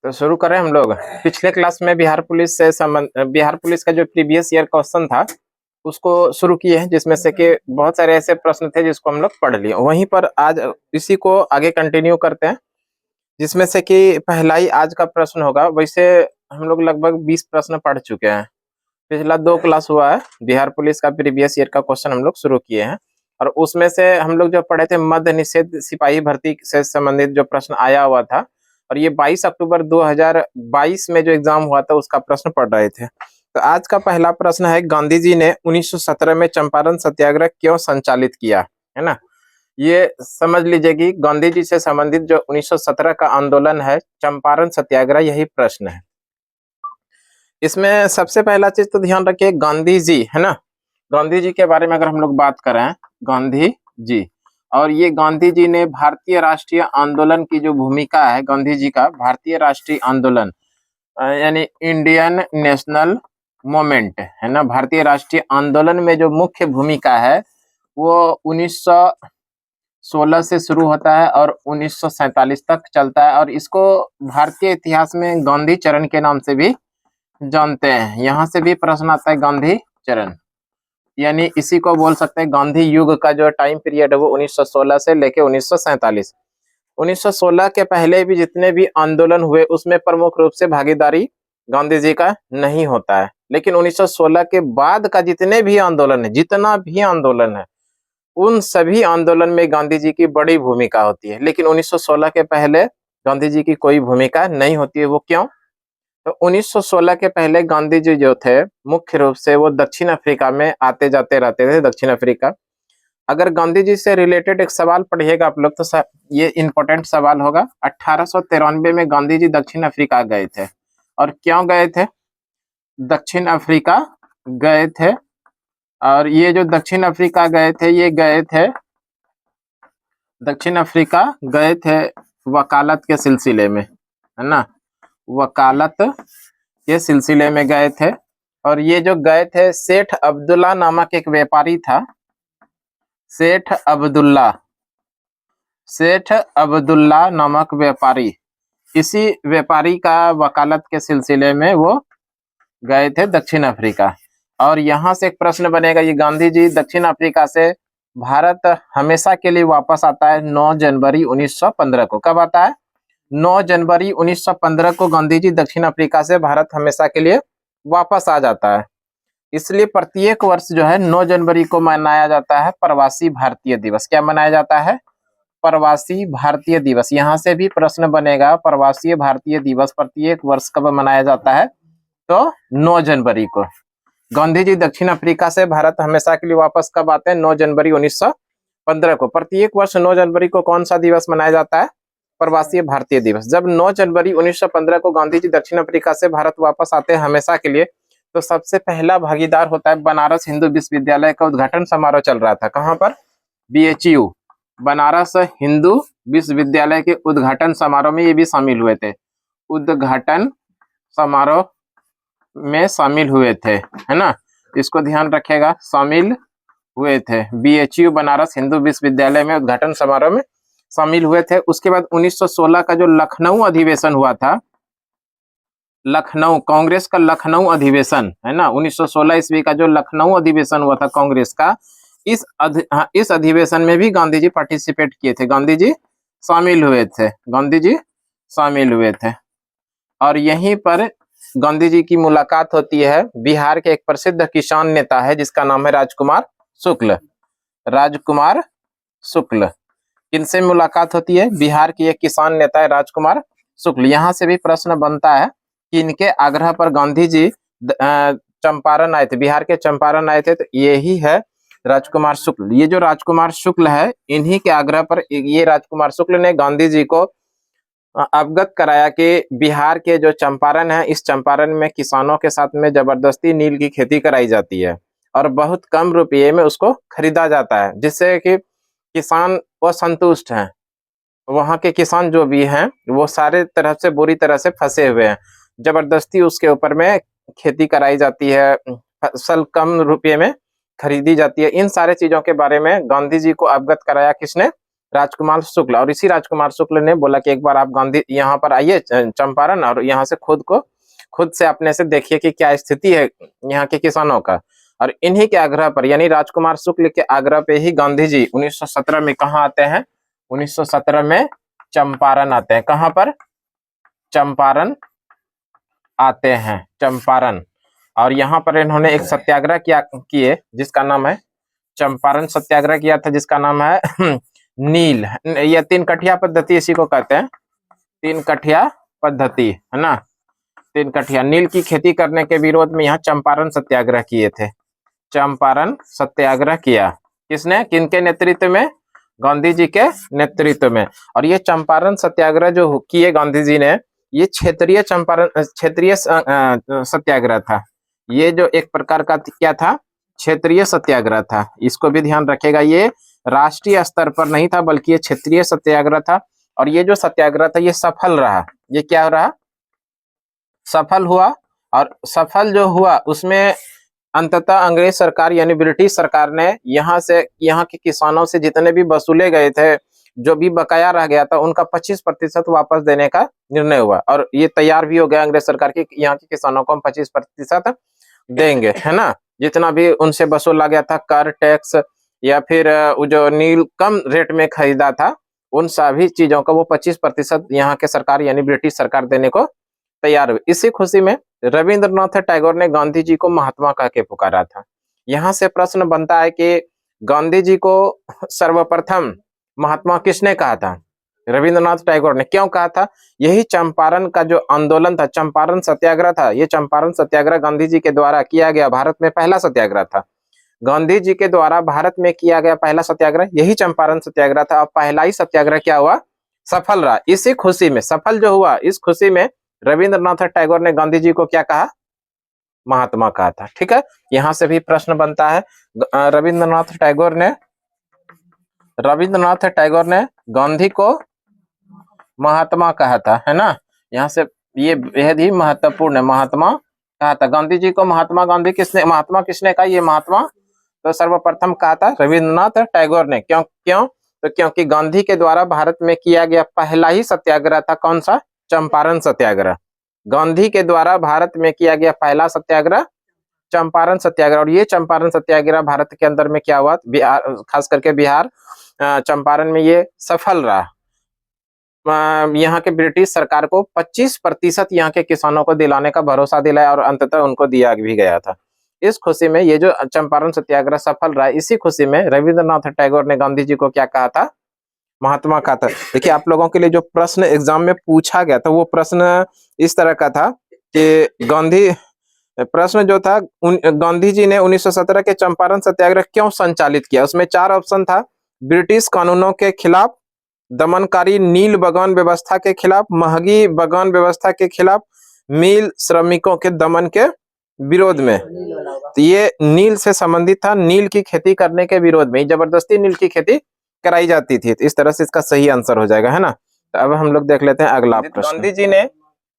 तो शुरू करें हम लोग। पिछले क्लास में बिहार पुलिस का जो प्रीवियस ईयर क्वेश्चन था उसको शुरू किए हैं, जिसमें से कि बहुत सारे ऐसे प्रश्न थे जिसको हम लोग पढ़ लिए। वहीं पर आज इसी को आगे कंटिन्यू करते हैं, जिसमें से कि पहला ही आज का प्रश्न होगा। वैसे हम लोग लगभग 20 प्रश्न पढ़ चुके हैं। पिछला 2 क्लास हुआ है, बिहार पुलिस का प्रीवियस ईयर का क्वेश्चन हम लोग शुरू किए हैं, और उसमें से हम लोग जो पढ़े थे मद्य निषेध सिपाही भर्ती से संबंधित जो प्रश्न आया हुआ था, और ये 22 अक्टूबर 2022 में जो एग्जाम हुआ था उसका प्रश्न पढ़ रहे थे। तो आज का पहला प्रश्न है, गांधी जी ने 1917 में चंपारण सत्याग्रह क्यों संचालित किया, है ना। ये समझ लीजिए कि गांधी जी से संबंधित जो 1917 का आंदोलन है, चंपारण सत्याग्रह, यही प्रश्न है। इसमें सबसे पहला चीज तो ध्यान रखिए, गांधी जी, है ना। गांधी जी के बारे में अगर हम लोग बात करें, गांधी जी, और ये गांधी जी ने भारतीय राष्ट्रीय आंदोलन की जो भूमिका है, गांधी जी का भारतीय राष्ट्रीय आंदोलन यानी इंडियन नेशनल मूवमेंट, है ना, भारतीय राष्ट्रीय आंदोलन में जो मुख्य भूमिका है वो 1916 से शुरू होता है और 1947 तक चलता है, और इसको भारतीय इतिहास में गांधी चरण के नाम से भी जानते हैं। यहाँ से भी प्रश्न आता है, गांधी चरण, यानी इसी को बोल सकते हैं गांधी युग का जो टाइम पीरियड है वो 1916 से लेके 1947। 1916 के पहले भी जितने भी आंदोलन हुए उसमें प्रमुख रूप से भागीदारी गांधी जी का नहीं होता है, लेकिन 1916 के बाद का जितने भी आंदोलन है, जितना भी आंदोलन है, उन सभी आंदोलन में गांधी जी की बड़ी भूमिका होती है। लेकिन 1916 के पहले गांधी जी की कोई भूमिका नहीं होती है। वो क्यों? तो 1916 के पहले गांधी जी जो थे मुख्य रूप से वो दक्षिण अफ्रीका में आते जाते रहते थे, दक्षिण अफ्रीका। अगर गांधी जी से रिलेटेड एक सवाल पढ़िएगा आप लोग तो ये इंपॉर्टेंट सवाल होगा। 1893 में गांधी जी दक्षिण अफ्रीका गए थे, और क्यों गए थे? दक्षिण अफ्रीका गए थे, और ये जो दक्षिण अफ्रीका गए थे, ये गए थे दक्षिण अफ्रीका गए थे वकालत के सिलसिले में, है ना, वकालत के सिलसिले में गए थे। और ये जो गए थे, सेठ अब्दुल्ला नामक एक व्यापारी था, सेठ अब्दुल्ला नामक व्यापारी, इसी व्यापारी का वकालत के सिलसिले में वो गए थे दक्षिण अफ्रीका। और यहाँ से एक प्रश्न बनेगा, ये गांधी जी दक्षिण अफ्रीका से भारत हमेशा के लिए वापस आता है 9 जनवरी 1915 को। कब आता है? 9 जनवरी 1915 को गांधी जी दक्षिण अफ्रीका से भारत हमेशा के लिए वापस आ जाता है। इसलिए प्रत्येक वर्ष जो है 9 जनवरी को मनाया जाता है प्रवासी भारतीय दिवस। क्या मनाया जाता है? प्रवासी भारतीय दिवस। यहाँ से भी प्रश्न बनेगा, प्रवासी भारतीय दिवस प्रत्येक वर्ष कब मनाया जाता है? तो 9 जनवरी को। गांधी जी दक्षिण अफ्रीका से भारत हमेशा के लिए वापस कब आते हैं? 9 जनवरी 1915 को। प्रत्येक वर्ष 9 जनवरी को कौन सा दिवस मनाया जाता है? प्रवासी भारतीय दिवस। जब 9 जनवरी 1915 को गांधी जी दक्षिण अफ्रीका से भारत वापस आते हैं हमेशा के लिए, तो सबसे पहला भागीदार होता है बनारस हिंदू विश्वविद्यालय का उद्घाटन समारोह चल रहा था। कहाँ पर? BHU, बनारस हिंदू विश्वविद्यालय के उद्घाटन समारोह में ये भी शामिल हुए थे, उद्घाटन समारोह में शामिल हुए थे, है ना, इसको ध्यान रखेगा, शामिल हुए थे। BHU बनारस हिंदू विश्वविद्यालय में उद्घाटन समारोह में शामिल हुए थे। उसके बाद 1916 का जो लखनऊ अधिवेशन हुआ था, लखनऊ कांग्रेस का लखनऊ अधिवेशन, है ना, 1916 ईस्वी का जो लखनऊ अधिवेशन हुआ था कांग्रेस का, इस अधिवेशन में भी गांधी जी पार्टिसिपेट किए थे, गांधी जी शामिल हुए थे, गांधी जी शामिल हुए थे। और यहीं पर गांधी जी की मुलाकात होती है बिहार के एक प्रसिद्ध किसान नेता है जिसका नाम है राजकुमार शुक्ल। राजकुमार शुक्ल, किनसे मुलाकात होती है? बिहार की एक किसान नेता है राजकुमार शुक्ल। यहाँ से भी प्रश्न बनता है कि इनके आग्रह पर गांधी जी चंपारण आए थे, बिहार के चंपारण आए थे, तो यही है राजकुमार शुक्ल। ये जो राजकुमार शुक्ल है, इन्हीं के आग्रह पर ये राजकुमार शुक्ल ने गांधी जी को अवगत कराया कि बिहार के जो चंपारण है, इस चंपारण में किसानों के साथ में जबरदस्ती नील की खेती कराई जाती है और बहुत कम रुपये में उसको खरीदा जाता है, जिससे कि किसान असंतुष्ट हैं। वहाँ के किसान जो भी हैं वो सारे तरह से बुरी तरह से फंसे हुए हैं। जबरदस्ती उसके ऊपर में खेती कराई जाती है, फसल कम रुपये में खरीदी जाती है। इन सारे चीजों के बारे में गांधी जी को अवगत कराया किसने? राजकुमार शुक्ल, और इसी राजकुमार शुक्ल ने बोला कि एक बार आप गांधी यहाँ पर आइए चंपारण, और यहाँ से खुद से अपने से देखिए कि क्या स्थिति है यहाँ के किसानों का। और इन्हीं के आग्रह पर, यानी राजकुमार शुक्ल के आग्रह पे ही गांधी जी 1917 में कहाँ आते हैं? 1917 में चंपारण आते हैं। कहाँ पर? चंपारण आते हैं, चंपारण। और यहाँ पर इन्होंने एक सत्याग्रह किए जिसका नाम है चंपारण सत्याग्रह किया था, जिसका नाम है नील, या 3 कठिया पद्धति इसी को कहते हैं, 3 कठिया पद्धति, है ना। 3 कठिया नील की खेती करने के विरोध में यहाँ चंपारण सत्याग्रह किए थे। चंपारण सत्याग्रह किया किसने? किनके नेतृत्व में? गांधी जी के नेतृत्व में। और ये चंपारण सत्याग्रह जो किए गांधी जी ने, ये क्षेत्रीय सत्याग्रह था। ये जो एक प्रकार का क्या था? क्षेत्रीय सत्याग्रह था। इसको भी ध्यान रखेगा, ये राष्ट्रीय स्तर पर नहीं था बल्कि ये क्षेत्रीय सत्याग्रह था। और ये जो सत्याग्रह था ये सफल रहा। ये क्या रहा? सफल हुआ। और सफल जो हुआ उसमें अंततः अंग्रेज सरकार यानी ब्रिटिश सरकार ने यहाँ के किसानों से जितने भी वसूले गए थे, जो भी बकाया रह गया था, उनका 25% वापस देने का निर्णय हुआ। और ये तैयार भी हो गया अंग्रेज सरकार की, यहाँ के किसानों को हम 25% देंगे, है ना। जितना भी उनसे वसूला गया था, कर, टैक्स, या फिर जो नील कम रेट में खरीदा था, उन सभी चीजों का वो 25% यहाँ के सरकार यानी ब्रिटिश सरकार देने को तैयार हुई। इसी खुशी में रविंद्रनाथ टैगोर ने गांधी जी को महात्मा कह के पुकारा था। यहाँ से प्रश्न बनता है कि गांधी जी को सर्वप्रथम महात्मा किसने कहा था? रविंद्रनाथ टैगोर ने। क्यों कहा था? यही चंपारण का जो आंदोलन था, चंपारण सत्याग्रह था, ये चंपारण सत्याग्रह गांधी जी के द्वारा किया गया भारत में पहला सत्याग्रह था। गांधी जी के द्वारा भारत में किया गया पहला सत्याग्रह यही चंपारण सत्याग्रह था। अब पहला ही सत्याग्रह क्या हुआ? सफल रहा। इसी खुशी में, सफल जो हुआ, इस खुशी में रविंद्रनाथ टैगोर ने गांधी जी को क्या कहा? महात्मा कहा था। ठीक है, यहां से भी प्रश्न बनता है। रविंद्रनाथ टैगोर ने गांधी को महात्मा कहा था, है ना। यहाँ से ये बेहद ही महत्वपूर्ण है, महात्मा कहा था। गांधी जी को महात्मा किसने कहा? ये महात्मा तो सर्वप्रथम कहा था रविंद्रनाथ टैगोर ने। क्यों? तो क्योंकि गांधी के द्वारा भारत में किया गया पहला ही सत्याग्रह था। कौन सा? चंपारण सत्याग्रह। गांधी के द्वारा भारत में किया गया पहला सत्याग्रह चंपारण सत्याग्रह। और ये चंपारण सत्याग्रह भारत के अंदर में क्या हुआ? बिहार, खास करके बिहार चंपारण में ये सफल रहा। यहाँ के ब्रिटिश सरकार को 25% यहाँ के किसानों को दिलाने का भरोसा दिलाया और अंततः उनको दिया भी गया था। इस खुशी में ये जो चंपारण सत्याग्रह सफल रहा, इसी खुशी में रविंद्रनाथ टैगोर ने गांधी जी को क्या कहा था? महात्मा कहा था। देखिए, आप लोगों के लिए जो प्रश्न एग्जाम में पूछा गया था वो प्रश्न इस तरह का था कि प्रश्न जो था गांधी जी ने 1917 के चंपारण सत्याग्रह क्यों संचालित किया? उसमें 4 ऑप्शन था। ब्रिटिश कानूनों के खिलाफ, दमनकारी नील बगान व्यवस्था के खिलाफ, महंगी बगान व्यवस्था के खिलाफ, मिल श्रमिकों के दमन के विरोध में। तो ये नील से संबंधित था। नील की खेती करने के विरोध में, जबरदस्ती नील की खेती कराई जाती थी। तो इस तरह से इसका सही आंसर हो जाएगा, है ना। तो अब हम लोग देख लेते हैं अगला प्रश्न। गांधी जी ने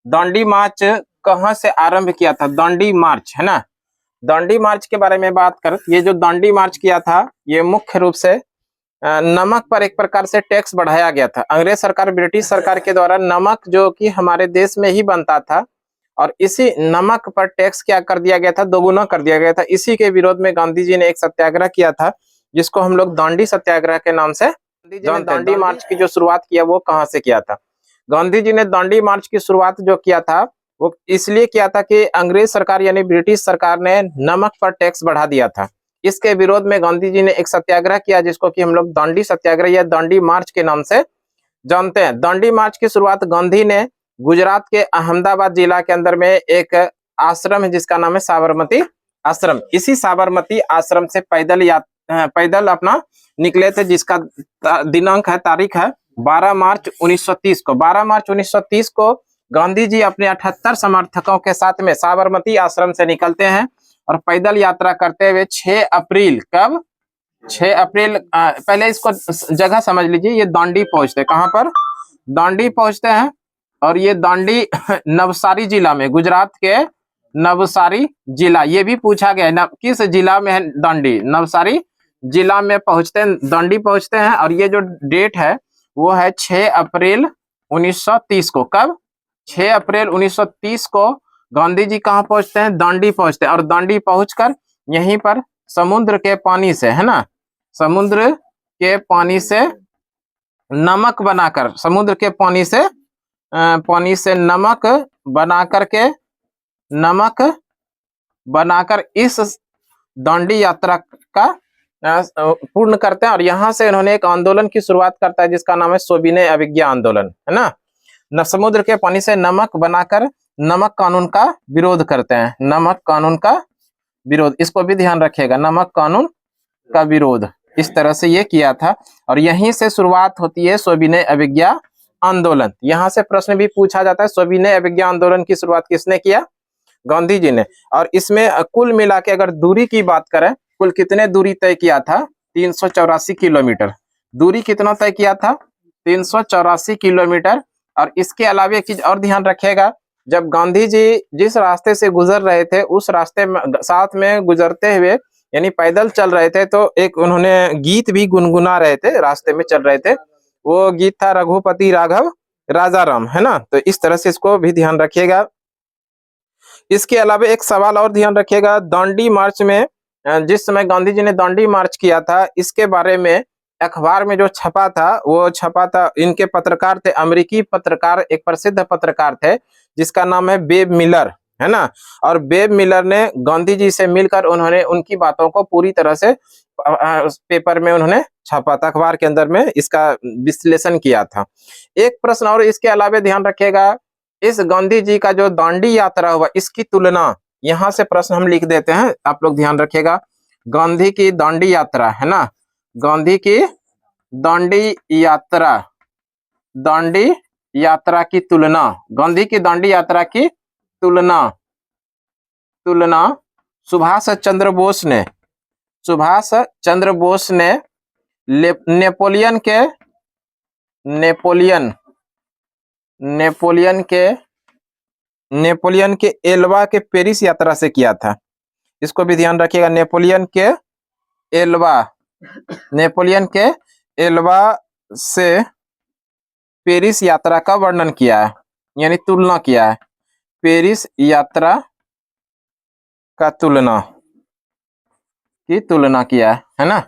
दांडी मार्च कहां से आरंभ किया था? दांडी मार्च, है ना। दांडी मार्च के बारे में बात करें, ये जो दांडी मार्च किया था ये मुख्य रूप से नमक पर एक प्रकार से टैक्स बढ़ाया गया था। अंग्रेज सरकार, ब्रिटिश सरकार के द्वारा नमक जो कि हमारे देश में ही बनता था, और इसी नमक पर टैक्स क्या कर दिया गया था? दोगुना कर दिया गया था। इसी के विरोध में गांधी जी ने एक सत्याग्रह किया था जिसको हम लोग दांडी सत्याग्रह के नाम से दांडी मार्च की जो शुरुआत किया वो कहां से किया था? गांधी जी ने दांडी मार्च की शुरुआत जो किया था वो इसलिए किया था कि अंग्रेज सरकार यानी ब्रिटिश सरकार ने नमक पर टैक्स बढ़ा दिया था। इसके विरोध में गांधी जी ने एक सत्याग्रह किया जिसको कि हम लोग दांडी सत्याग्रह या दांडी मार्च के नाम से जानते हैं। दांडी मार्च की शुरुआत गांधी ने गुजरात के अहमदाबाद जिला के अंदर में एक आश्रम है जिसका नाम है साबरमती आश्रम। इसी साबरमती आश्रम से पैदल अपना निकले थे, जिसका दिनांक है, तारीख है 12 मार्च 1930 को। 12 मार्च 1930 को गांधी जी अपने 78 समर्थकों के साथ में साबरमती आश्रम से निकलते हैं और पैदल यात्रा करते हुए 6 अप्रैल, कब? 6 अप्रैल, पहले इसको जगह समझ लीजिए। ये दांडी पहुंचते, कहां पर? दांडी पहुंचते हैं। और ये दांडी नवसारी जिला में, गुजरात के नवसारी जिला, ये भी पूछा गया है किस जिला में है दांडी? नवसारी जिला में पहुंचते हैं, दांडी पहुंचते हैं। और ये जो डेट है वो है 6 अप्रैल 1930 को। कब? 6 अप्रैल 1930 को गांधी जी कहाँ पहुंचते हैं? दांडी पहुंचते हैं। और दांडी पहुंचकर यहीं पर समुद्र के पानी से, है ना, समुद्र के पानी से नमक बनाकर, समुद्र के पानी से नमक बनाकर इस दांडी यात्रा का पूर्ण करते हैं। और यहाँ से इन्होंने एक आंदोलन की शुरुआत करता है जिसका नाम है सविनय अवज्ञा आंदोलन, है ना। न समुद्र के पानी से नमक बनाकर नमक कानून का विरोध करते हैं। नमक कानून का विरोध, इसको भी ध्यान रखिएगा, नमक कानून का विरोध, इस तरह से ये किया था। और यहीं से शुरुआत होती है सविनय अवज्ञा आंदोलन। यहाँ से प्रश्न भी पूछा जाता है, सविनय अवज्ञा आंदोलन की शुरुआत किसने किया? गांधी जी ने। और इसमें कुल मिला के अगर दूरी की बात करें, कुल कितने दूरी तय किया था? 384 किलोमीटर दूरी कितना तय किया था? 384 किलोमीटर। और इसके अलावा एक चीज और ध्यान रखिएगा, जब गांधी जी जिस रास्ते से गुजर रहे थे उस रास्ते में साथ में गुजरते हुए यानी पैदल चल रहे थे, तो एक उन्होंने गीत भी गुनगुना रहे थे, रास्ते में चल रहे थे। वो गीत था रघुपति राघव राजा राम, है ना। तो इस तरह से इसको भी ध्यान रखिएगा। इसके अलावा एक सवाल और ध्यान रखिएगा, दांडी मार्च में जिस समय गांधी जी ने दांडी मार्च किया था, इसके बारे में अखबार में जो छपा था वो छपा था, इनके पत्रकार थे अमेरिकी पत्रकार, एक प्रसिद्ध पत्रकार थे जिसका नाम है बेब मिलर, है ना। और बेब मिलर ने गांधी जी से मिलकर उन्होंने उनकी बातों को पूरी तरह से पेपर में उन्होंने छापा था, अखबार के अंदर में इसका विश्लेषण किया था। एक प्रश्न और इसके अलावा ध्यान रखिएगा, इस गांधी जी का जो दांडी यात्रा हुआ इसकी तुलना, यहां से प्रश्न हम लिख देते हैं, आप लोग ध्यान रखिएगा। गांधी की दांडी यात्रा, है ना, गांधी की दांडी यात्रा की तुलना, गांधी की दांडी यात्रा की तुलना सुभाष चंद्र बोस ने नेपोलियन के एल्वा के पेरिस यात्रा से किया था। इसको भी ध्यान रखिएगा, नेपोलियन के एल्वा से पेरिस यात्रा का वर्णन किया है, यानी तुलना किया है, पेरिस यात्रा का तुलना किया है ना।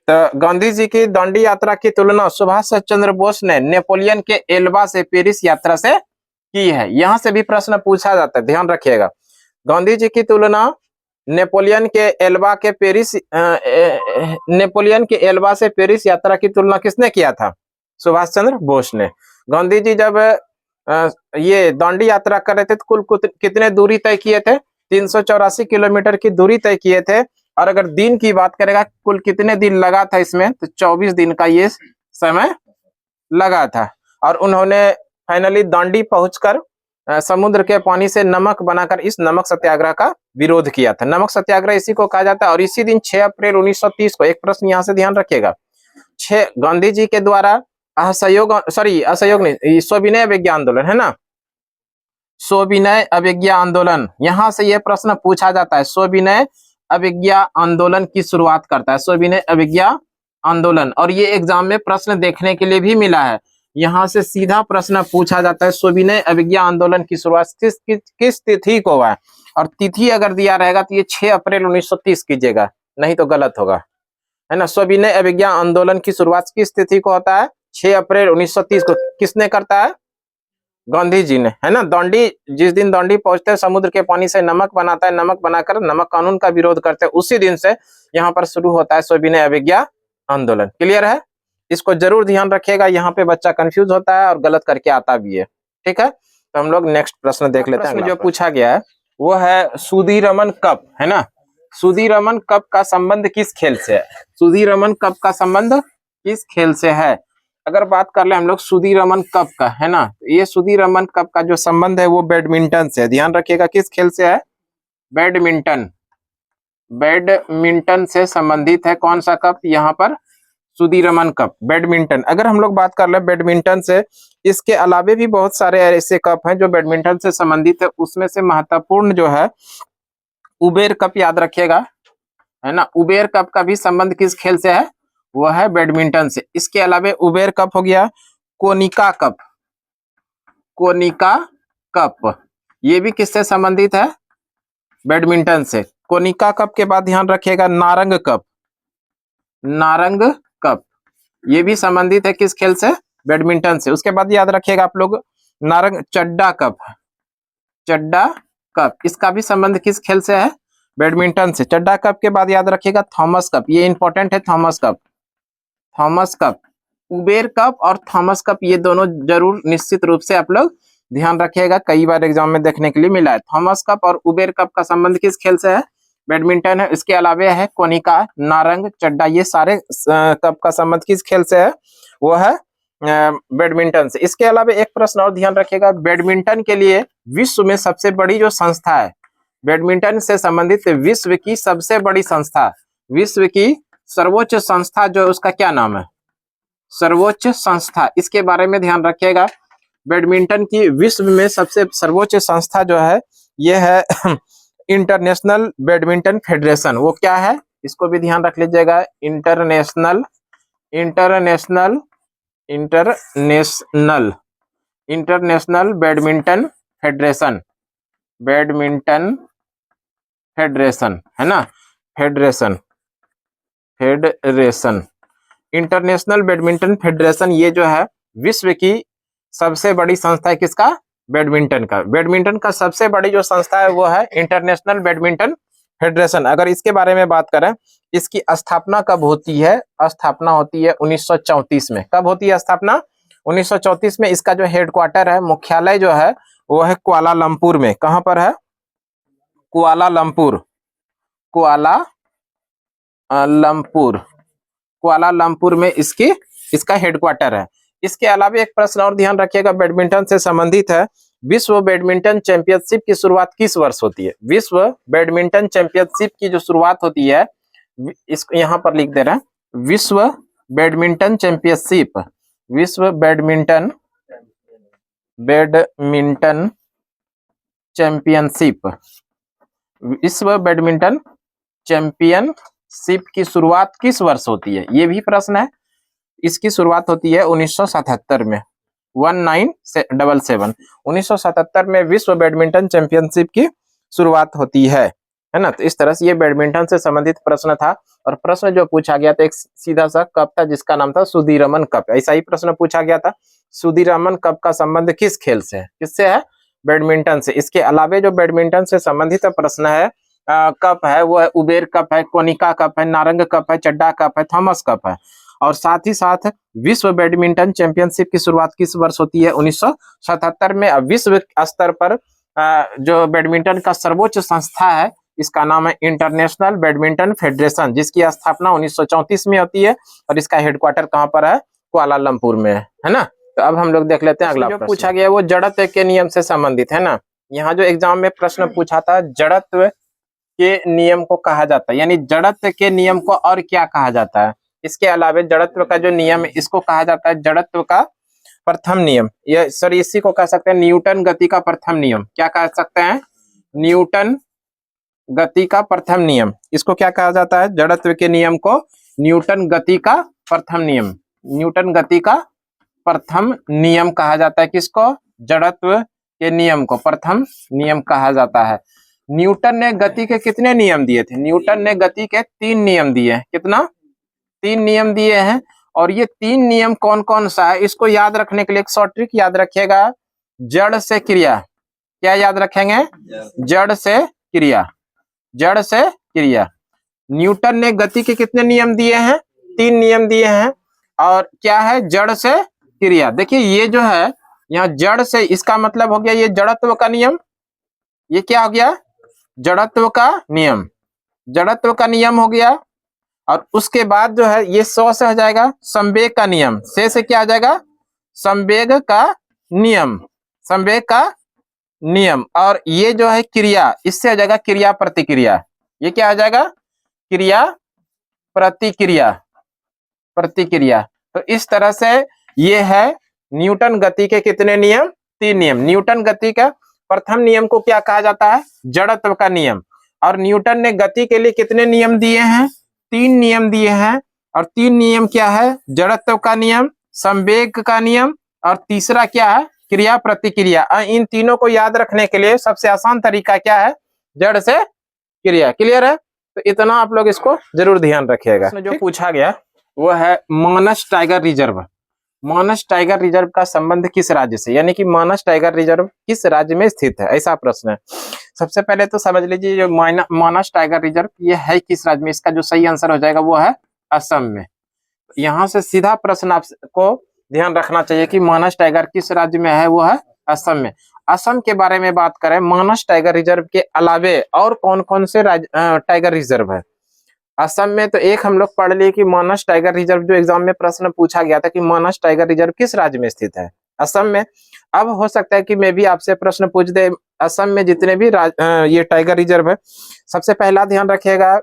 तो गांधी जी की दांडी यात्रा की तुलना सुभाष चंद्र बोस ने नेपोलियन के एल्वा से पेरिस यात्रा से की है। यहां से भी प्रश्न पूछा जाता है, ध्यान रखिएगा। गांधी जी की तुलना नेपोलियन के एल्वा से पेरिस यात्रा की तुलना किसने किया था? सुभाष चंद्र बोस ने। गांधी जी जब ये दांडी यात्रा कर रहे थे तो कुल कितने दूरी तय किए थे? 384 किलोमीटर की दूरी तय किए थे। और अगर दिन की बात करेगा कुल कितने दिन लगा था इसमें, तो 24 दिन का ये समय लगा था। और उन्होंने फाइनली दांडी पहुंचकर समुद्र के पानी से नमक बनाकर इस नमक सत्याग्रह का विरोध किया था। नमक सत्याग्रह इसी को कहा जाता है। और इसी दिन 6 अप्रैल 1930 को, एक प्रश्न यहां से ध्यान रखिएगा, गांधी जी के द्वारा सविनय अवज्ञा आंदोलन, है ना, सविनय अवज्ञा आंदोलन, यहां से यह प्रश्न पूछा जाता है, सविनय अवज्ञा आंदोलन की शुरुआत करता है, सविनय अवज्ञा आंदोलन। और ये एग्जाम में प्रश्न देखने के लिए भी मिला है, यहां से सीधा प्रश्न पूछा जाता है, सविनय अवज्ञा आंदोलन की शुरुआत किस तिथि को हुआ है? और तिथि अगर दिया रहेगा तो ये 6 अप्रैल 1930 कीजिएगा, नहीं तो गलत होगा, है ना। सविनय अवज्ञा आंदोलन की शुरुआत किस तिथि को होता है? 6 अप्रैल 1930 को। किसने करता है? गांधी जी ने, है ना। दांडी, जिस दिन दांडी पहुंचते हैं समुद्र के पानी से नमक बनाता है, नमक बनाकर नमक कानून का विरोध करते हैं, उसी दिन से यहाँ पर शुरू होता है सविनय अवज्ञा आंदोलन। क्लियर है? इसको जरूर ध्यान रखिएगा, यहाँ पे बच्चा कंफ्यूज होता है और गलत करके आता भी है। ठीक है, तो हम लोग नेक्स्ट प्रश्न देख लेते हैं। जो पूछा गया है वो है सुदीरमन कप, है ना। सुदीरमन कप का संबंध किस खेल से है? सुदीरमन कप का संबंध किस खेल से है? अगर बात कर ले हम लोग सुदीरमन कप का, है ना, ये सुदीरमन कप का जो संबंध है वो बैडमिंटन से, ध्यान रखिएगा, किस खेल से है? बैडमिंटन से संबंधित है। कौन सा कप? यहाँ पर सुदीरमन कप, बैडमिंटन। अगर हम लोग बात कर ले बैडमिंटन से, इसके अलावे भी बहुत सारे ऐसे कप हैं जो बैडमिंटन से संबंधित है। उसमें से महत्वपूर्ण जो है उबेर कप, याद रखिएगा, है ना। उबेर कप का भी संबंध किस खेल से है, वो है बैडमिंटन से। इसके अलावा उबेर कप हो गया, कोनिका कप, कोनिका कप ये भी किससे संबंधित है, बैडमिंटन से। कोनिका कप के बाद ध्यान रखिएगा नारंग कप, नारंग कप ये भी संबंधित है किस खेल से, बैडमिंटन से। उसके बाद याद रखिएगा आप लोग नारंग चड्डा कप, चड्डा कप इसका भी संबंध किस खेल से है, बैडमिंटन से। चड्डा कप के बाद याद रखिएगा थॉमस कप, ये इंपॉर्टेंट है Thomas cup, Thomas cup. Uber cup और थॉमस कप ये दोनों जरूर निश्चित रूप से आप लोग ध्यान रखिएगा, कई बार एग्जाम में देखने के लिए मिला है। थॉमस कप और उबेर कप का संबंध किस खेल से है, बैडमिंटन है। इसके अलावा है कोनिका, नारंग, चड्डा ये सारे कप का संबंध किस खेल से है, वो है बैडमिंटन से। इसके अलावा एक प्रश्न और ध्यान रखिएगा, बैडमिंटन के लिए विश्व में सबसे बड़ी जो संस्था है, बैडमिंटन से संबंधित विश्व की सबसे बड़ी संस्था, विश्व की सर्वोच्च संस्था जो उसका क्या नाम है, सर्वोच्च संस्था, इसके बारे में ध्यान रखिएगा। बैडमिंटन की विश्व में सबसे सर्वोच्च संस्था जो है ये है इंटरनेशनल बैडमिंटन फेडरेशन। वो क्या है, इसको भी ध्यान रख लीजिएगा, international international international international badminton federation, badminton federation है ना, federation federation international badminton federation ये जो है विश्व की सबसे बड़ी संस्था है किसका, बैडमिंटन का। बैडमिंटन का सबसे बड़ी जो संस्था है वो है इंटरनेशनल बैडमिंटन फेडरेशन। अगर इसके बारे में बात करें, इसकी स्थापना कब होती है, स्थापना होती है 1934 में। कब होती है स्थापना, 1934 में। इसका जो हेडक्वार्टर है, मुख्यालय जो है वो है कुआलालंपुर में। कहां पर है, कुआलालंपुर, कुआलालंपुर, कुआलालंपुर में इसका हेडक्वार्टर है। इसके अलावा एक प्रश्न और ध्यान रखिएगा बैडमिंटन से संबंधित है, विश्व बैडमिंटन चैंपियनशिप की शुरुआत किस वर्ष होती है। विश्व बैडमिंटन चैंपियनशिप की जो शुरुआत होती है, इसको यहां पर लिख दे रहे हैं, विश्व बैडमिंटन चैंपियनशिप, विश्व बैडमिंटन चैंपियनशिप, विश्व बैडमिंटन चैंपियनशिप की शुरुआत किस वर्ष होती है, ये भी प्रश्न है। इसकी शुरुआत होती है 1977 में, 1977 1977 में विश्व बैडमिंटन चैंपियनशिप की शुरुआत होती है ना। तो इस तरह से ये बैडमिंटन से संबंधित प्रश्न था। और प्रश्न जो पूछा गया था एक सीधा सा कप था जिसका नाम था सुधीरमन कप, ऐसा ही प्रश्न पूछा गया था। सुधीरमन कप का संबंध किस खेल से है, किससे है, बैडमिंटन से। इसके अलावा जो बैडमिंटन से संबंधित प्रश्न है कप है, वो है उबेर कप है, कोनिका कप है, नारंग कप है, चड्डा कप है, थॉमस कप है। और साथ ही साथ विश्व बैडमिंटन चैंपियनशिप की शुरुआत किस वर्ष होती है, 1977 में। विश्व स्तर पर जो बैडमिंटन का सर्वोच्च संस्था है, इसका नाम है इंटरनेशनल बैडमिंटन फेडरेशन, जिसकी स्थापना 1934 में होती है। और इसका हेडक्वार्टर कहां पर है, कुआलालंपुर में है ना। तो अब हम लोग देख लेते हैं अगला जो पूछा गया वो जड़त्व के नियम से संबंधित है ना। यहाँ जो एग्जाम में प्रश्न पूछा था, जड़त्व के नियम को कहा जाता है, यानी जड़त्व के नियम को और क्या कहा जाता है। इसके अलावा जड़त्व का जो नियम है इसको कहा जाता है जड़त्व का प्रथम नियम, ये सर इसी को कह सकते हैं न्यूटन गति का प्रथम नियम। क्या कह सकते हैं, न्यूटन गति का प्रथम नियम। इसको क्या कहा जाता है, जड़त्व के नियम को न्यूटन गति का प्रथम नियम, न्यूटन गति का प्रथम नियम कहा जाता है। किसको, जड़त्व के नियम को प्रथम नियम कहा जाता है। न्यूटन ने गति के कितने नियम दिए थे, न्यूटन ने गति के 3 नियम दिए हैं। कितना, 3 नियम दिए हैं। और ये 3 नियम कौन कौन सा है, इसको याद रखने के लिए एक शॉर्ट ट्रिक याद रखिएगा, जड़ से क्रिया। क्या याद रखेंगे, जड़ से क्रिया, जड़ से क्रिया। न्यूटन ने गति के कितने नियम दिए हैं, 3 नियम दिए हैं। और क्या है, जड़ से क्रिया। देखिए ये जो है यहाँ जड़ से, इसका मतलब हो गया ये जड़त्व का नियम। ये क्या हो गया, जड़त्व का नियम, जड़त्व का नियम हो गया। और उसके बाद जो है ये 100 से हो जाएगा संवेग का नियम, से क्या आ जाएगा, संवेग का नियम, संवेग का नियम। और ये जो है क्रिया, इससे आ जाएगा क्रिया प्रतिक्रिया। ये क्या आ जाएगा, क्रिया प्रतिक्रिया, प्रतिक्रिया। तो इस तरह से ये है न्यूटन गति के कितने नियम, 3 नियम। न्यूटन गति का प्रथम नियम को क्या कहा जाता है, जड़त्व का नियम। और न्यूटन ने गति के लिए कितने नियम दिए हैं? 3 नियम दिए हैं। और 3 नियम क्या है? जड़त्व का नियम, संवेग का नियम, और तीसरा क्या है? क्रिया प्रतिक्रिया। इन तीनों को याद रखने के लिए सबसे आसान तरीका क्या है? जड़ से क्रिया। क्लियर है? तो इतना आप लोग इसको जरूर ध्यान रखिएगा। जो पूछा गया वो है मानस टाइगर रिजर्व। मानस टाइगर रिजर्व का संबंध किस राज्य से, यानी कि मानस टाइगर रिजर्व किस राज्य में स्थित है, ऐसा प्रश्न है। सबसे पहले तो समझ लीजिए जो मानस टाइगर रिजर्व ये है किस राज्य में, इसका जो सही आंसर हो जाएगा वो है असम में। यहाँ से सीधा प्रश्न आपको ध्यान रखना चाहिए कि मानस टाइगर किस राज्य में है, वो है असम में। असम के बारे में बात करें, मानस टाइगर रिजर्व के अलावे और कौन कौन से टाइगर रिजर्व है असम में? तो एक हम लोग पढ़ लिए कि मानस टाइगर रिजर्व, जो एग्जाम में प्रश्न पूछा गया था कि मानस टाइगर रिजर्व किस राज्य में स्थित है, असम में। अब हो सकता है कि मैं भी आपसे प्रश्न पूछ दे असम में जितने भी ये टाइगर रिजर्व है। सबसे पहला ध्यान रखिएगा,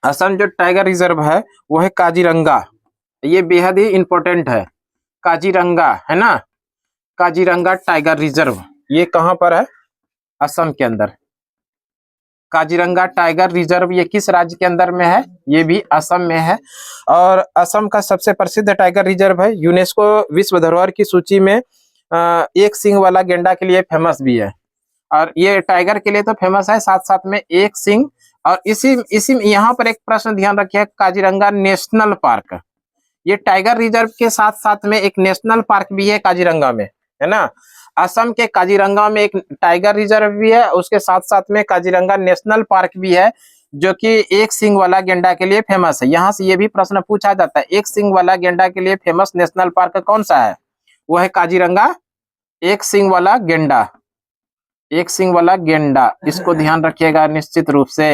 असम जो टाइगर रिजर्व है वो है काजीरंगा। ये बेहद ही इंपॉर्टेंट है, काजीरंगा है ना, काजीरंगा टाइगर रिजर्व। ये कहां पर है? असम के अंदर। काजीरंगा टाइगर रिजर्व ये किस राज्य के अंदर में है? ये भी असम में है। और असम का सबसे प्रसिद्ध टाइगर रिजर्व है, यूनेस्को विश्व धरोहर की सूची में एक सींग वाला गेंडा के लिए फेमस भी है। और ये टाइगर के लिए तो फेमस है, साथ साथ में एक सींग। और इसी यहाँ पर एक प्रश्न ध्यान रखिए, काजीरंगा नेशनल पार्क, ये टाइगर रिजर्व के साथ साथ में एक नेशनल पार्क भी है काजीरंगा में, है ना। असम के काजीरंगा में एक टाइगर रिजर्व भी है, उसके साथ साथ में काजीरंगा नेशनल पार्क भी है, जो कि एक सींग वाला गेंडा के लिए फेमस है। यहाँ से ये भी प्रश्न पूछा जाता है, एक सींग वाला गेंडा के लिए फेमस नेशनल पार्क कौन सा है? वो है काजीरंगा एक सींग वाला गेंडा। एक सींग वाला गेंडा, इसको ध्यान रखिएगा निश्चित रूप से।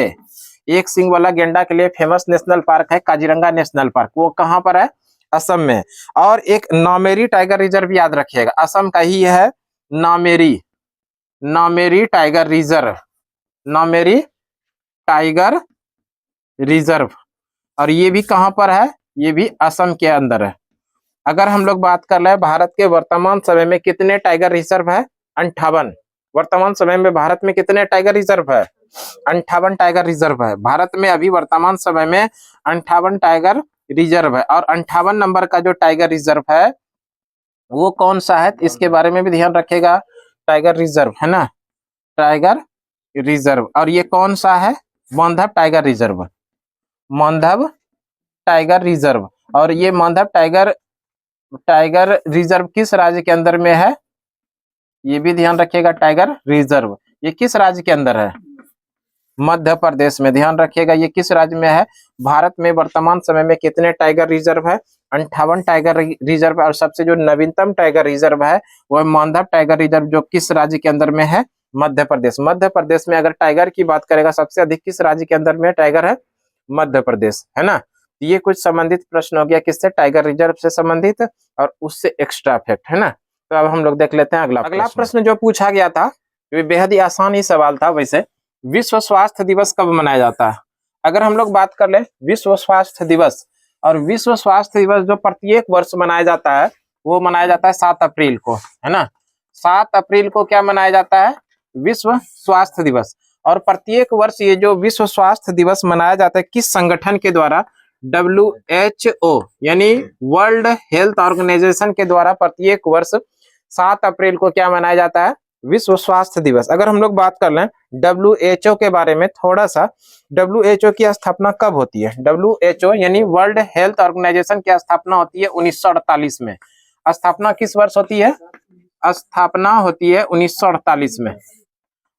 एक सींग वाला गेंडा के लिए फेमस नेशनल पार्क है काजीरंगा नेशनल पार्क, वो कहां पर है? असम में। और एक नामेरी टाइगर रिजर्व याद रखिएगा, असम का ही है Nameri, Nameri tiger reserve, Nameri tiger reserve. और ये भी कहां पर है? ये भी असम के अंदर है। अगर हम लोग बात कर रहे हैं भारत के वर्तमान समय में कितने टाइगर रिजर्व है? 58। वर्तमान समय में भारत में कितने टाइगर रिजर्व है? 58 टाइगर रिजर्व है भारत में। अभी वर्तमान समय में 58 टाइगर रिजर्व है। और 58 नंबर का जो टाइगर रिजर्व है वो कौन सा है, इसके बारे में भी ध्यान रखेगा। टाइगर रिजर्व है ना, टाइगर रिजर्व। और ये कौन सा है? मानधव टाइगर रिजर्व, मानधव टाइगर रिजर्व। और ये मानधव टाइगर रिजर्व किस राज्य के अंदर में है? ये भी ध्यान रखिएगा, टाइगर रिजर्व ये किस राज्य के अंदर है? मध्य प्रदेश में। ध्यान रखिएगा ये किस राज्य में है? भारत में वर्तमान समय में कितने टाइगर रिजर्व है? 58 टाइगर रिजर्व है। और सबसे जो नवीनतम टाइगर रिजर्व है वह मानधव टाइगर रिजर्व, जो किस राज्य के अंदर में है? मध्य प्रदेश। मध्य प्रदेश में अगर टाइगर की बात करेगा सबसे अधिक किस राज्य के अंदर में टाइगर है? मध्य प्रदेश, है ना। ये कुछ संबंधित प्रश्न हो गया किससे? टाइगर रिजर्व से संबंधित और उससे एक्स्ट्रा फैक्ट, है ना। तो अब हम लोग देख लेते हैं अगला प्रश्न जो पूछा गया था, बेहद ही आसान ही सवाल था। वैसे विश्व स्वास्थ्य दिवस कब मनाया जाता है? अगर हम लोग बात कर ले विश्व स्वास्थ्य दिवस, और विश्व स्वास्थ्य दिवस जो प्रत्येक वर्ष मनाया जाता है वो मनाया जाता है 7 अप्रैल को, है ना। 7 अप्रैल को क्या मनाया जाता है? विश्व स्वास्थ्य दिवस। और प्रत्येक वर्ष ये जो विश्व स्वास्थ्य दिवस मनाया जाता है किस संगठन के द्वारा? WHO यानी वर्ल्ड हेल्थ ऑर्गेनाइजेशन के द्वारा प्रत्येक वर्ष 7 अप्रैल को क्या मनाया जाता है? विश्व स्वास्थ्य दिवस। अगर हम लोग बात कर लें WHO के बारे में थोड़ा सा, WHO की स्थापना कब होती है? WHO यानी वर्ल्ड हेल्थ ऑर्गेनाइजेशन की स्थापना होती है 1948 में। स्थापना किस वर्ष होती है? स्थापना होती है 1948 में।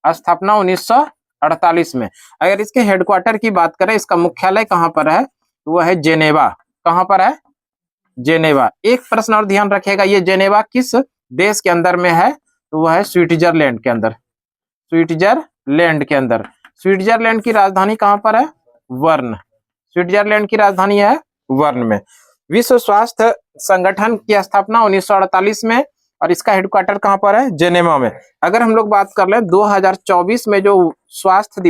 स्थापना 1948 में। अगर इसके हेडक्वार्टर की बात करें, इसका मुख्यालय कहां पर है? वो है जेनेवा। कहां पर है? जेनेवा। एक प्रश्न और ध्यान रखेगा, ये जेनेवा किस देश के अंदर में है? तो वह है स्विट्जरलैंड के अंदर, स्विट्जरलैंड के अंदर। स्विट्जरलैंड की राजधानी कहां पर है? बर्न। स्विट्जरलैंड की राजधानी है बर्न में। विश्व स्वास्थ्य संगठन की स्थापना 1948 में, और इसका हेडक्वार्टर कहां पर है? जेनेवा में। अगर हम लोग बात कर ले 2024 में जो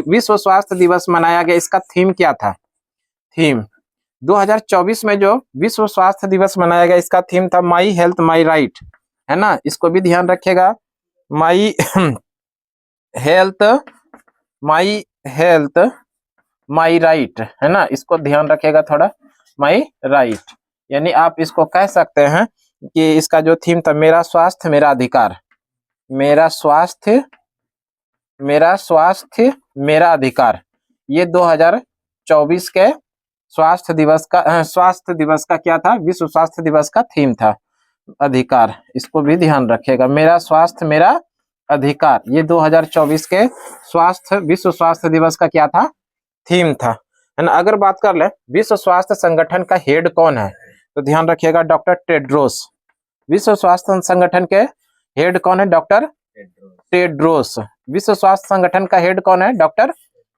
विश्व स्वास्थ्य दिवस मनाया गया, इसका थीम क्या था? थीम 2024 में जो विश्व स्वास्थ्य दिवस मनाया गया इसका थीम था माई हेल्थ माई राइट, है ना। इसको भी ध्यान रखिएगा, my health my health my right, है ना, इसको ध्यान रखिएगा थोड़ा, माई राइट, यानी आप इसको कह सकते हैं कि इसका जो थीम था मेरा स्वास्थ्य मेरा अधिकार, मेरा स्वास्थ्य मेरा अधिकार, ये 2024 के स्वास्थ्य दिवस का क्या था, विश्व स्वास्थ्य दिवस का थीम था, अधिकार, इसको भी ध्यान रखिएगा, मेरा स्वास्थ्य मेरा अधिकार, ये 2024 के विश्व स्वास्थ्य दिवस का क्या था, थीम था, है ना। अगर बात कर ले विश्व स्वास्थ्य संगठन का हेड कौन है, तो ध्यान रखिएगा डॉक्टर टेड्रोस, विश्व स्वास्थ्य संगठन के हेड कौन है, डॉक्टर टेड्रोस, विश्व स्वास्थ्य संगठन का हेड कौन है, डॉक्टर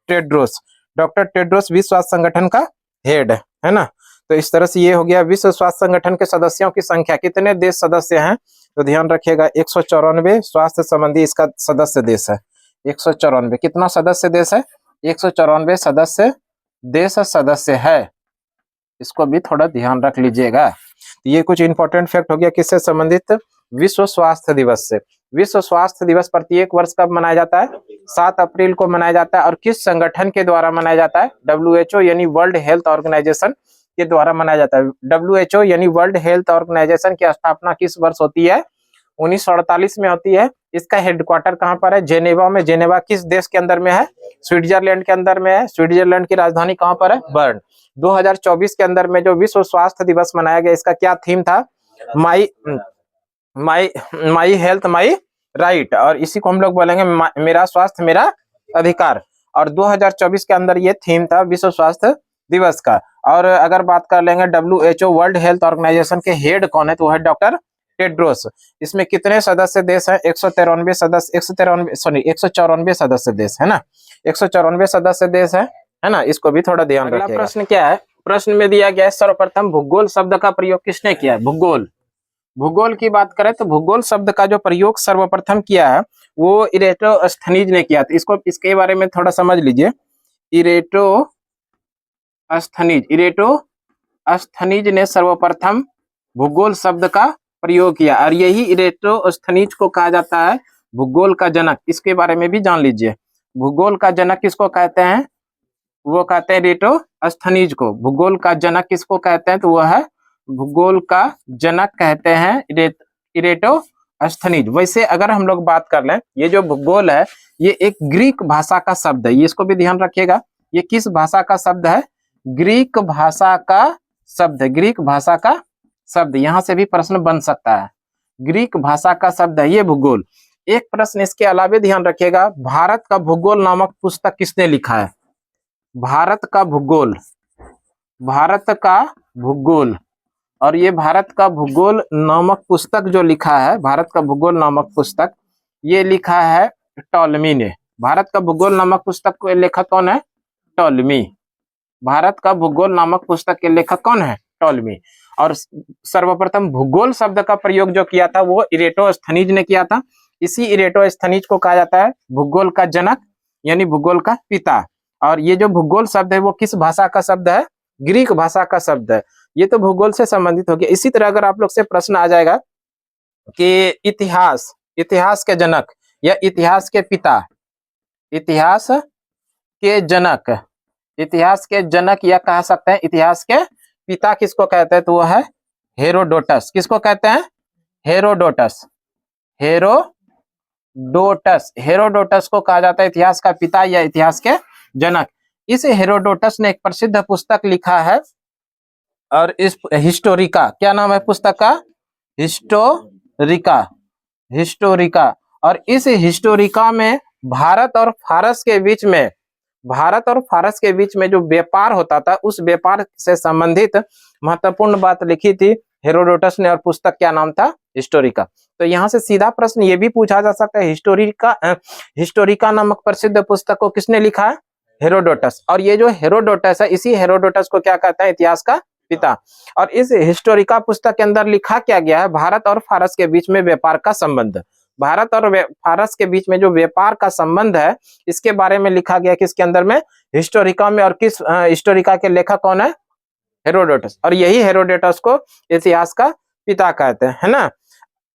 टेड्रोस, डॉक्टर टेड्रोस विश्व स्वास्थ्य संगठन का हेड है ना। तो इस तरह से ये हो गया विश्व स्वास्थ्य संगठन के सदस्यों की संख्या, कितने देश सदस्य हैं, तो ध्यान रखिएगा 194 स्वास्थ्य संबंधी इसका सदस्य देश है, 194, कितना सदस्य देश है, 194 सदस्य है, इसको भी थोड़ा ध्यान रख लीजिएगा। ये कुछ इंपॉर्टेंट फैक्ट हो गया किससे संबंधित, विश्व स्वास्थ्य दिवस से। विश्व स्वास्थ्य दिवस प्रत्येक वर्ष कब मनाया जाता है, 7 अप्रैल को मनाया जाता है, और किस संगठन के द्वारा मनाया जाता है, WHO यानी वर्ल्ड हेल्थ ऑर्गेनाइजेशन के द्वारा मनाया जाता है। WHO यानी वर्ल्ड हेल्थ ऑर्गेनाइजेशन की स्थापना किस वर्ष होती है, 1948 में होती है। इसका हेडक्वार्टर कहाँ पर है, जेनेवा में। जेनेवा किस देश के अंदर में है, स्विट्जरलैंड के अंदर में है। स्विट्जरलैंड की राजधानी कहाँ पर है, बर्न। 2024 के अंदर में जो विश्व स्वास्थ्य दिवस मनाया गया, इसका क्या थीम था, माई हेल्थ माई राइट, और इसी को हम लोग बोलेंगे मेरा स्वास्थ्य मेरा अधिकार। और 2024 के अंदर ये थीम था विश्व स्वास्थ्य दिवस का। और अगर बात कर लेंगे WHO वर्ल्ड हेल्थ ऑर्गेनाइजेशन के हेड कौन है, तो है डॉक्टर टेड्रोस। इसमें कितने सदस्य देश हैं, 194 सदस्य देश है ना, 194 सदस्य देश है ना, इसको भी थोड़ा ध्यान रखिएगा। अगला प्रश्न क्या है, प्रश्न में दिया गया है सर्वप्रथम भूगोल शब्द का प्रयोग किसने किया है, भूगोल की बात करें तो भूगोल शब्द का जो प्रयोग सर्वप्रथम किया है वो इरेटोस्थनीज ने किया था। इसके बारे में थोड़ा समझ लीजिए, इरेटोस्थनीज ने सर्वप्रथम भूगोल शब्द का प्रयोग किया, और यही इरेटोस्थनीज को कहा जाता है भूगोल का जनक। इसके बारे में भी जान लीजिए, भूगोल का जनक किसको कहते हैं, वो कहते हैं इरेटोस्थनीज को। भूगोल का जनक किसको कहते हैं, तो वो है भूगोल का जनक कहते हैं इरेटोस्थनीज। वैसे अगर हम लोग बात कर लें, ये जो भूगोल है ये एक ग्रीक भाषा का शब्द है, ये इसको भी ध्यान रखिएगा। ये किस भाषा का शब्द है, ग्रीक भाषा का शब्द है, ग्रीक भाषा का शब्द। यहां से भी प्रश्न बन सकता है, ग्रीक भाषा का शब्द है ये भूगोल। एक प्रश्न इसके अलावा ध्यान रखिएगा, भारत का भूगोल नामक पुस्तक किसने लिखा है, भारत का भूगोल और ये भारत का भूगोल नामक पुस्तक जो लिखा है, भारत का भूगोल नामक पुस्तक ये लिखा है टॉलमी ने। भारत का भूगोल नामक पुस्तक के लेखक कौन है, टॉलमी। भारत का भूगोल नामक पुस्तक के लेखक कौन है, टॉलमी। और सर्वप्रथम भूगोल शब्द का प्रयोग जो किया था वो इरेटोस्थनीज ने किया था। इसी इरेटोस्थनीज को कहा जाता है भूगोल का जनक यानी भूगोल का पिता। और ये जो भूगोल शब्द है वो किस भाषा का शब्द है, ग्रीक भाषा का शब्द है। ये तो भूगोल से संबंधित हो गया। इसी तरह अगर आप लोग से प्रश्न आ जाएगा कि इतिहास के जनक या इतिहास के पिता, इतिहास के जनक या कह सकते हैं इतिहास के पिता किसको कहते हैं, तो वो है हेरोडोटस। किसको कहते हैं, हेरोडोटस को कहा जाता है इतिहास का पिता या इतिहास के जनक। इस हेरोडोटस ने एक प्रसिद्ध पुस्तक लिखा है, और इस हिस्टोरिका, क्या नाम है पुस्तक का, हिस्टोरिका। और इस हिस्टोरिका में भारत और फारस के बीच में जो व्यापार होता था उस व्यापार से संबंधित महत्वपूर्ण बात लिखी थी हेरोडोटस ने, और पुस्तक क्या नाम था, हिस्टोरिका। तो यहाँ से सीधा प्रश्न ये भी पूछा जा सकता है, हिस्टोरिका नामक प्रसिद्ध पुस्तक को किसने लिखा है, हेरोडोटस। और ये जो हेरोडोटस है, इसी हेरोडोटस को क्या कहता है, इतिहास का पिता। और इस हिस्टोरिका पुस्तक के अंदर लिखा क्या गया है, भारत और फारस के बीच में व्यापार का संबंध, भारत और फारस के बीच में जो व्यापार का संबंध है इसके बारे में लिखा गया किसके अंदर में, हिस्टोरिका में। और किस हिस्टोरिका के लेखक कौन है, हेरोडोटस। और यही हेरोडोटस को इतिहास का पिता कहते हैं, है ना।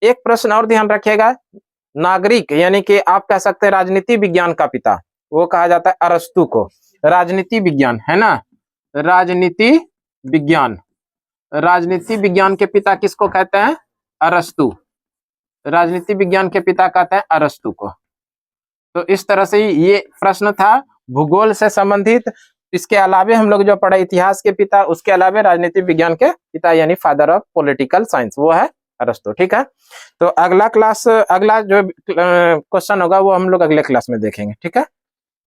एक प्रश्न और ध्यान रखिएगा, नागरिक यानी कि आप कह सकते हैं राजनीति विज्ञान का पिता, वो कहा जाता है अरस्तु को। राजनीति विज्ञान है ना, राजनीति विज्ञान, राजनीति विज्ञान के पिता किसको कहते हैं? अरस्तु। राजनीति विज्ञान के पिता कहते हैं अरस्तु को। तो इस तरह से ये प्रश्न था भूगोल से संबंधित। इसके अलावे हम लोग जो पढ़े इतिहास के पिता, उसके अलावे राजनीति विज्ञान के पिता यानी फादर ऑफ पॉलिटिकल साइंस वो है अरस्तु। ठीक है, तो अगला जो क्वेश्चन होगा वो हम लोग अगले क्लास में देखेंगे। ठीक है।